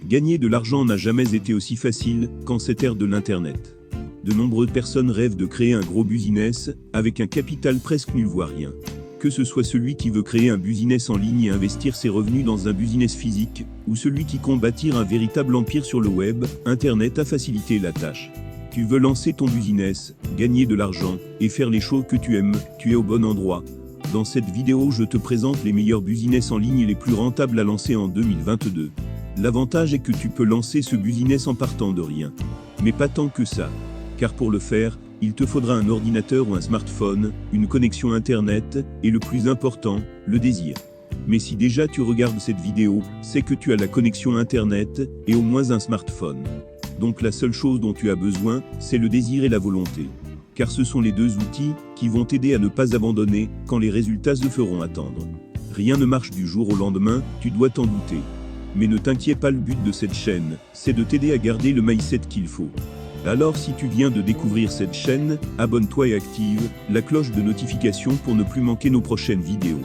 Gagner de l'argent n'a jamais été aussi facile qu'en cette ère de l'Internet. De nombreuses personnes rêvent de créer un gros business, avec un capital presque nul voire rien. Que ce soit celui qui veut créer un business en ligne et investir ses revenus dans un business physique, ou celui qui compte bâtir un véritable empire sur le web, Internet a facilité la tâche. Tu veux lancer ton business, gagner de l'argent, et faire les choses que tu aimes, tu es au bon endroit. Dans cette vidéo, je te présente les meilleurs business en ligne et les plus rentables à lancer en 2022. L'avantage est que tu peux lancer ce business en partant de rien. Mais pas tant que ça. Car pour le faire, il te faudra un ordinateur ou un smartphone, une connexion Internet, et le plus important, le désir. Mais si déjà tu regardes cette vidéo, c'est que tu as la connexion Internet, et au moins un smartphone. Donc la seule chose dont tu as besoin, c'est le désir et la volonté. Car ce sont les deux outils qui vont t'aider à ne pas abandonner quand les résultats se feront attendre. Rien ne marche du jour au lendemain, tu dois t'en douter. Mais ne t'inquiète pas, le but de cette chaîne, c'est de t'aider à garder le mindset qu'il faut. Alors si tu viens de découvrir cette chaîne, abonne-toi et active la cloche de notification pour ne plus manquer nos prochaines vidéos.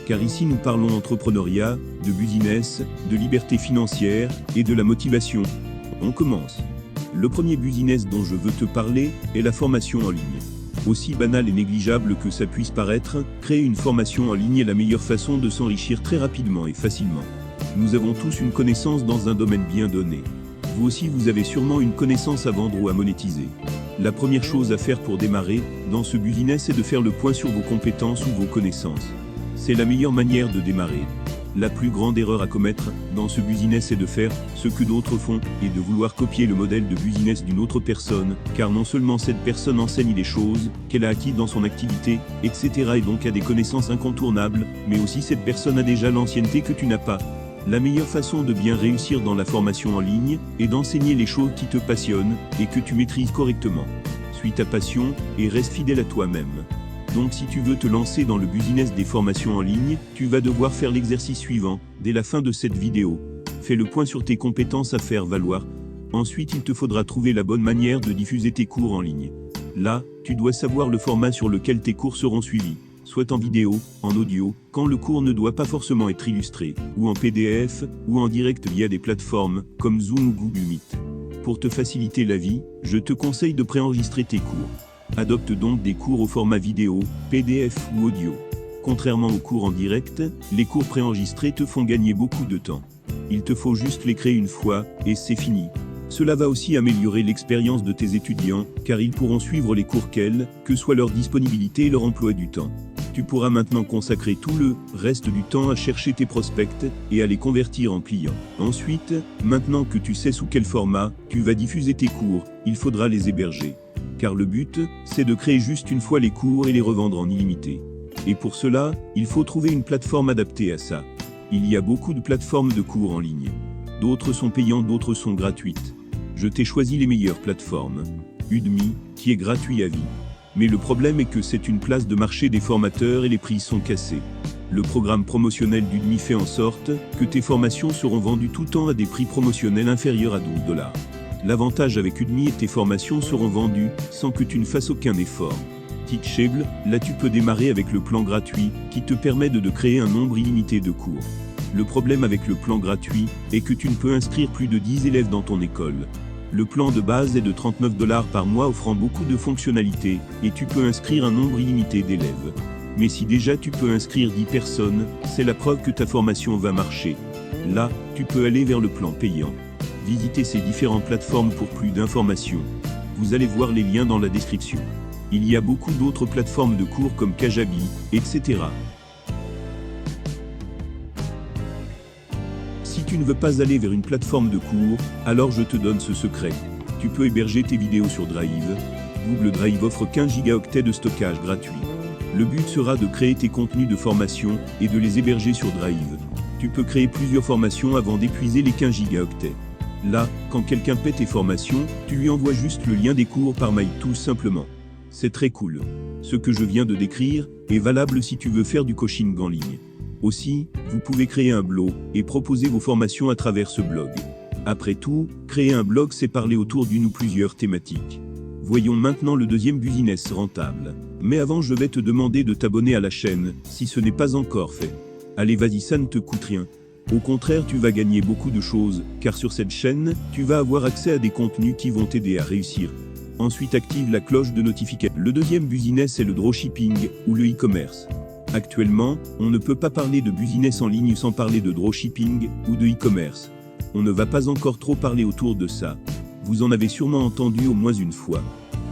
Car ici nous parlons entrepreneuriat, de business, de liberté financière et de la motivation. On commence. Le premier business dont je veux te parler est la formation en ligne. Aussi banal et négligeable que ça puisse paraître, créer une formation en ligne est la meilleure façon de s'enrichir très rapidement et facilement. Nous avons tous une connaissance dans un domaine bien donné. Vous aussi vous avez sûrement une connaissance à vendre ou à monétiser. La première chose à faire pour démarrer dans ce business est de faire le point sur vos compétences ou vos connaissances. C'est la meilleure manière de démarrer. La plus grande erreur à commettre dans ce business est de faire ce que d'autres font et de vouloir copier le modèle de business d'une autre personne, car non seulement cette personne enseigne les choses qu'elle a acquises dans son activité, etc. et donc a des connaissances incontournables, mais aussi cette personne a déjà l'ancienneté que tu n'as pas. La meilleure façon de bien réussir dans la formation en ligne est d'enseigner les choses qui te passionnent et que tu maîtrises correctement. Suis ta passion et reste fidèle à toi-même. Donc si tu veux te lancer dans le business des formations en ligne, tu vas devoir faire l'exercice suivant, dès la fin de cette vidéo. Fais le point sur tes compétences à faire valoir. Ensuite, il te faudra trouver la bonne manière de diffuser tes cours en ligne. Là, tu dois savoir le format sur lequel tes cours seront suivis. Soit en vidéo, en audio, quand le cours ne doit pas forcément être illustré, ou en PDF, ou en direct via des plateformes, comme Zoom ou Google Meet. Pour te faciliter la vie, je te conseille de préenregistrer tes cours. Adopte donc des cours au format vidéo, PDF ou audio. Contrairement aux cours en direct, les cours préenregistrés te font gagner beaucoup de temps. Il te faut juste les créer une fois, et c'est fini. Cela va aussi améliorer l'expérience de tes étudiants, car ils pourront suivre les cours quels que soit leur disponibilité et leur emploi du temps. Tu pourras maintenant consacrer tout le reste du temps à chercher tes prospects et à les convertir en clients. Ensuite, maintenant que tu sais sous quel format tu vas diffuser tes cours, il faudra les héberger. Car le but, c'est de créer juste une fois les cours et les revendre en illimité. Et pour cela, il faut trouver une plateforme adaptée à ça. Il y a beaucoup de plateformes de cours en ligne. D'autres sont payantes, d'autres sont gratuites. Je t'ai choisi les meilleures plateformes. Udemy, qui est gratuit à vie. Mais le problème est que c'est une place de marché des formateurs et les prix sont cassés. Le programme promotionnel d'Udemy fait en sorte que tes formations seront vendues tout le temps à des prix promotionnels inférieurs à 12 $. L'avantage avec Udemy est que tes formations seront vendues sans que tu ne fasses aucun effort. Teachable, là tu peux démarrer avec le plan gratuit qui te permet de créer un nombre illimité de cours. Le problème avec le plan gratuit est que tu ne peux inscrire plus de 10 élèves dans ton école. Le plan de base est de 39 $ par mois offrant beaucoup de fonctionnalités et tu peux inscrire un nombre illimité d'élèves. Mais si déjà tu peux inscrire 10 personnes, c'est la preuve que ta formation va marcher. Là, tu peux aller vers le plan payant. Visitez ces différentes plateformes pour plus d'informations. Vous allez voir les liens dans la description. Il y a beaucoup d'autres plateformes de cours comme Kajabi, etc. Si tu ne veux pas aller vers une plateforme de cours, alors je te donne ce secret. Tu peux héberger tes vidéos sur Drive. Google Drive offre 15 Go de stockage gratuit. Le but sera de créer tes contenus de formation et de les héberger sur Drive. Tu peux créer plusieurs formations avant d'épuiser les 15 Go. Là, quand quelqu'un paie tes formations, tu lui envoies juste le lien des cours par mail tout simplement. C'est très cool. Ce que je viens de décrire est valable si tu veux faire du coaching en ligne. Aussi, vous pouvez créer un blog et proposer vos formations à travers ce blog. Après tout, créer un blog, c'est parler autour d'une ou plusieurs thématiques. Voyons maintenant le deuxième business rentable. Mais avant, je vais te demander de t'abonner à la chaîne, si ce n'est pas encore fait. Allez, vas-y, ça ne te coûte rien. Au contraire, tu vas gagner beaucoup de choses, car sur cette chaîne, tu vas avoir accès à des contenus qui vont t'aider à réussir. Ensuite, active la cloche de notification. Le deuxième business est le dropshipping, ou le e-commerce. Actuellement, on ne peut pas parler de business en ligne sans parler de dropshipping, ou de e-commerce. On ne va pas encore trop parler autour de ça. Vous en avez sûrement entendu au moins une fois.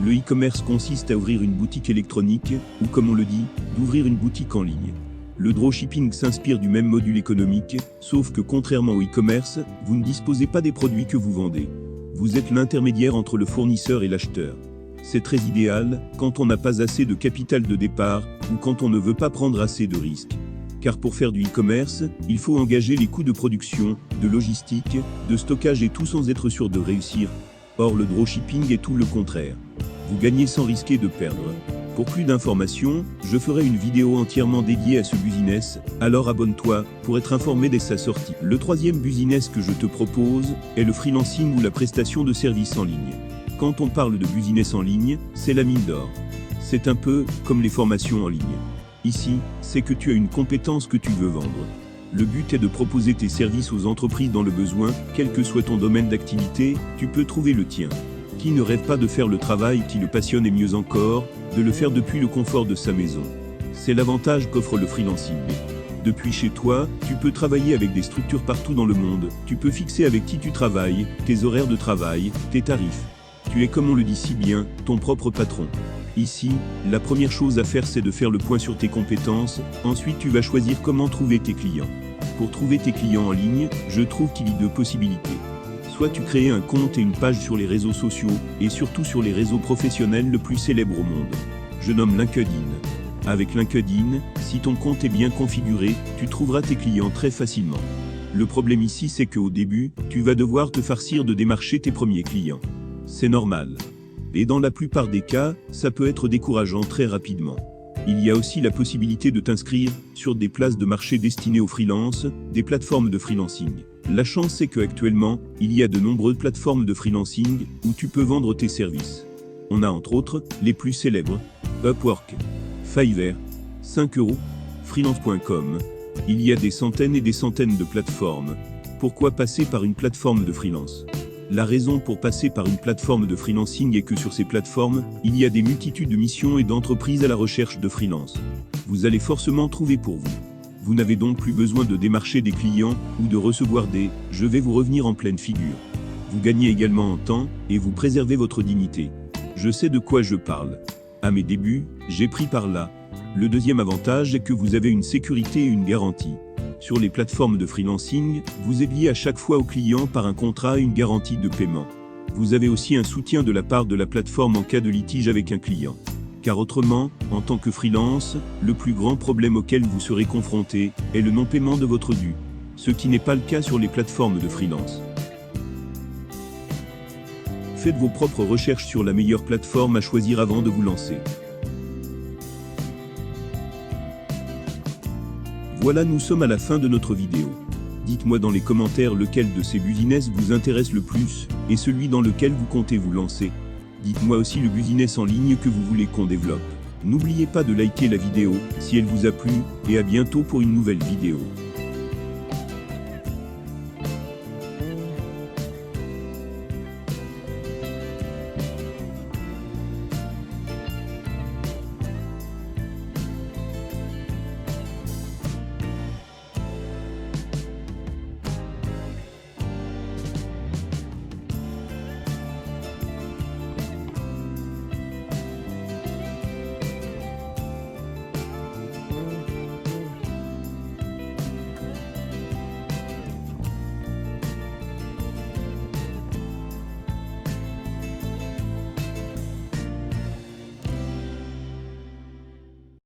Le e-commerce consiste à ouvrir une boutique électronique, ou comme on le dit, d'ouvrir une boutique en ligne. Le dropshipping s'inspire du même module économique, sauf que contrairement au e-commerce, vous ne disposez pas des produits que vous vendez. Vous êtes l'intermédiaire entre le fournisseur et l'acheteur. C'est très idéal quand on n'a pas assez de capital de départ ou quand on ne veut pas prendre assez de risques. Car pour faire du e-commerce, il faut engager les coûts de production, de logistique, de stockage et tout sans être sûr de réussir. Or le dropshipping est tout le contraire. Vous gagnez sans risquer de perdre. Pour plus d'informations, je ferai une vidéo entièrement dédiée à ce business, alors abonne-toi pour être informé dès sa sortie. Le troisième business que je te propose est le freelancing ou la prestation de services en ligne. Quand on parle de business en ligne, c'est la mine d'or. C'est un peu comme les formations en ligne. Ici, c'est que tu as une compétence que tu veux vendre. Le but est de proposer tes services aux entreprises dans le besoin, quel que soit ton domaine d'activité, tu peux trouver le tien. Qui ne rêve pas de faire le travail qui le passionne et mieux encore, de le faire depuis le confort de sa maison. C'est l'avantage qu'offre le freelancing. Depuis chez toi, tu peux travailler avec des structures partout dans le monde, tu peux fixer avec qui tu travailles, tes horaires de travail, tes tarifs. Tu es, comme on le dit si bien, ton propre patron. Ici, la première chose à faire, c'est de faire le point sur tes compétences, ensuite tu vas choisir comment trouver tes clients. Pour trouver tes clients en ligne, je trouve qu'il y a deux possibilités. Soit tu crées un compte et une page sur les réseaux sociaux, et surtout sur les réseaux professionnels le plus célèbres au monde. Je nomme LinkedIn. Avec LinkedIn, si ton compte est bien configuré, tu trouveras tes clients très facilement. Le problème ici, c'est qu'au début, tu vas devoir te farcir de démarcher tes premiers clients. C'est normal. Et dans la plupart des cas, ça peut être décourageant très rapidement. Il y a aussi la possibilité de t'inscrire sur des places de marché destinées aux freelances, des plateformes de freelancing. La chance, c'est qu'actuellement, il y a de nombreuses plateformes de freelancing où tu peux vendre tes services. On a entre autres les plus célèbres, Upwork, Fiverr, 5€, freelance.com. Il y a des centaines et des centaines de plateformes. Pourquoi passer par une plateforme de freelance ? La raison pour passer par une plateforme de freelancing est que sur ces plateformes, il y a des multitudes de missions et d'entreprises à la recherche de freelance. Vous allez forcément trouver pour vous. Vous n'avez donc plus besoin de démarcher des clients ou de recevoir des « je vais vous revenir en pleine figure ». Vous gagnez également en temps et vous préservez votre dignité. Je sais de quoi je parle. À mes débuts, j'ai pris par là. Le deuxième avantage est que vous avez une sécurité et une garantie. Sur les plateformes de freelancing, vous êtes lié à chaque fois au client par un contrat et une garantie de paiement. Vous avez aussi un soutien de la part de la plateforme en cas de litige avec un client. Car autrement, en tant que freelance, le plus grand problème auquel vous serez confronté est le non-paiement de votre dû, ce qui n'est pas le cas sur les plateformes de freelance. Faites vos propres recherches sur la meilleure plateforme à choisir avant de vous lancer. Voilà, nous sommes à la fin de notre vidéo. Dites-moi dans les commentaires lequel de ces business vous intéresse le plus, et celui dans lequel vous comptez vous lancer. Dites-moi aussi le business en ligne que vous voulez qu'on développe. N'oubliez pas de liker la vidéo si elle vous a plu, et à bientôt pour une nouvelle vidéo.